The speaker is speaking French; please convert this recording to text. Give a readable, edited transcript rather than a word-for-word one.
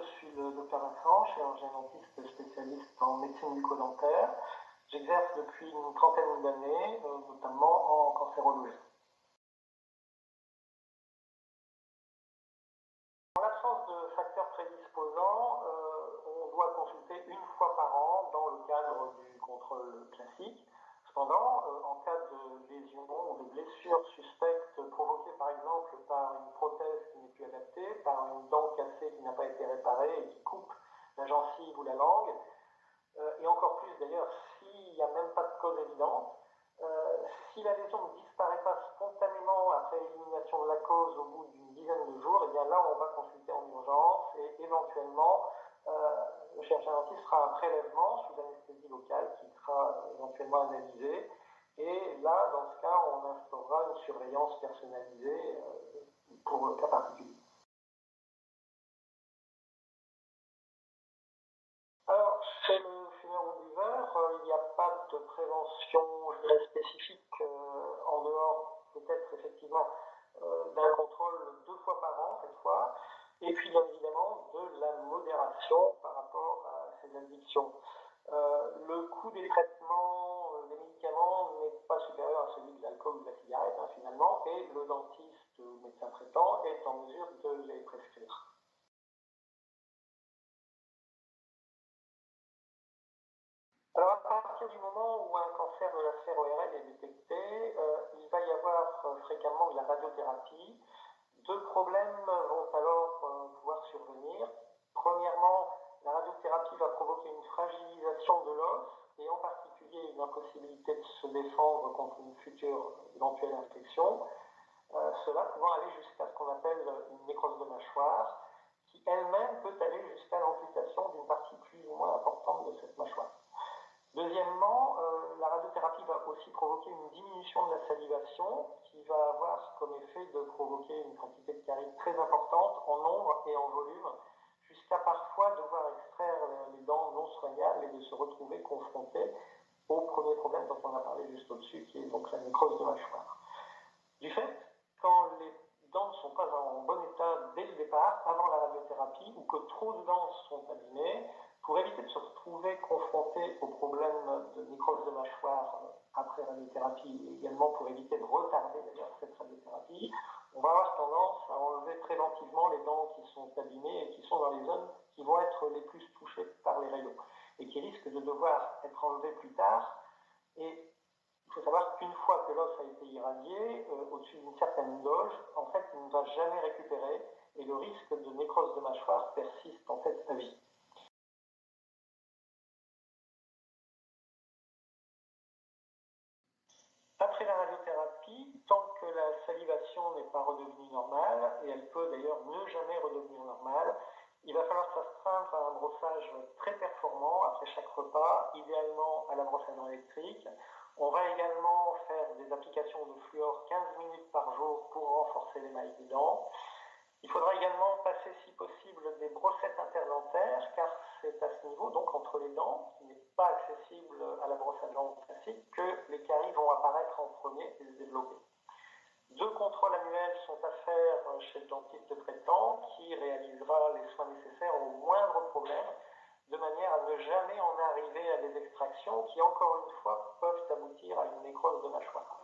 je suis le docteur Vincent, chirurgien dentiste spécialiste en médecine bucco-dentaire. J'exerce depuis une trentaine d'années, notamment en cancérologie. En l'absence de facteurs prédisposants, on doit consulter une fois par an dans le cadre du contrôle classique. Cependant, en cas de lésion ou de blessure suspecte provoquée par exemple par une prothèse qui n'est plus adaptée, par une dent cassée qui n'a pas été réparée et qui coupe la gencive ou la langue, et encore plus d'ailleurs s'il n'y a même pas de cause évidente, si la lésion ne disparaît pas spontanément après élimination de la cause au bout d'une dizaine de jours, et bien là on va consulter en urgence et éventuellement le chirurgien dentiste fera un prélèvement sous anesthésie locale qui sera éventuellement analysé. Et là, dans ce cas, on instaurera une surveillance personnalisée pour le cas particulier. Alors, chez le fumeur ou buveur, il n'y a pas de prévention spécifique en dehors, peut-être effectivement, d'un contrôle 2 fois par an cette fois, et puis bien évidemment de la modération par rapport à ces addictions. Le coût des traitements, des médicaments n'est pas supérieur à celui de l'alcool ou de la cigarette finalement, et le dentiste ou le médecin traitant est en mesure de les prescrire. Alors, à partir du moment où un cancer de la sphère ORL est détecté, il va y avoir fréquemment de la radiothérapie. 2 problèmes vont alors pouvoir survenir. Premièrement, la radiothérapie va provoquer une fragilisation de l'os et en particulier une impossibilité de se défendre contre une future éventuelle infection. Cela pouvant aller jusqu'à ce qu'on appelle une nécrose de mâchoire, qui elle-même peut aller jusqu'à l'amputation d'une partie plus ou moins importante de cette mâchoire. Deuxièmement, la radiothérapie va aussi provoquer une diminution de la salivation qui va avoir comme effet de provoquer une quantité de caries très importante en nombre et en volume, jusqu'à parfois devoir extraire les dents non soignables et de se retrouver confronté au premier problème dont on a parlé juste au-dessus, qui est donc la nécrose de mâchoire. Du fait, quand les dents ne sont pas en bon état dès le départ, avant la radiothérapie, ou que trop de dents sont abîmées, pour éviter de se retrouver confronté au problème de nécrose de mâchoire après radiothérapie, et également pour éviter de retarder d'ailleurs cette radiothérapie, on va avoir tendance à enlever préventivement les dents qui sont abîmées et qui sont dans les zones qui vont être les plus touchées par les rayons et qui risquent de devoir être enlevées plus tard. Et il faut savoir qu'une fois que l'os a été irradié, au-dessus d'une certaine doge, en fait, il ne va jamais récupérer et le risque de nécrose de mâchoire persiste en fait à vie. Après la radiothérapie, tant que la salivation n'est pas redevenue normale, et elle peut d'ailleurs ne jamais redevenir normale, il va falloir s'astreindre à un brossage très performant après chaque repas, idéalement à la brosse à dents électrique. On va également faire des applications de fluor 15 minutes par jour pour renforcer l'émail des dents. Il faudra également passer, si possible, des brossettes interdentaires, car c'est à ce niveau, donc entre les dents, qui n'est pas accessible à la brosse à dents classique, que les caries vont apparaître en premier et se développer. 2 contrôles annuels sont à faire chez le dentiste traitant, qui réalisera les soins nécessaires au moindre problème, de manière à ne jamais en arriver à des extractions qui, encore une fois, peuvent aboutir à une nécrose de mâchoire.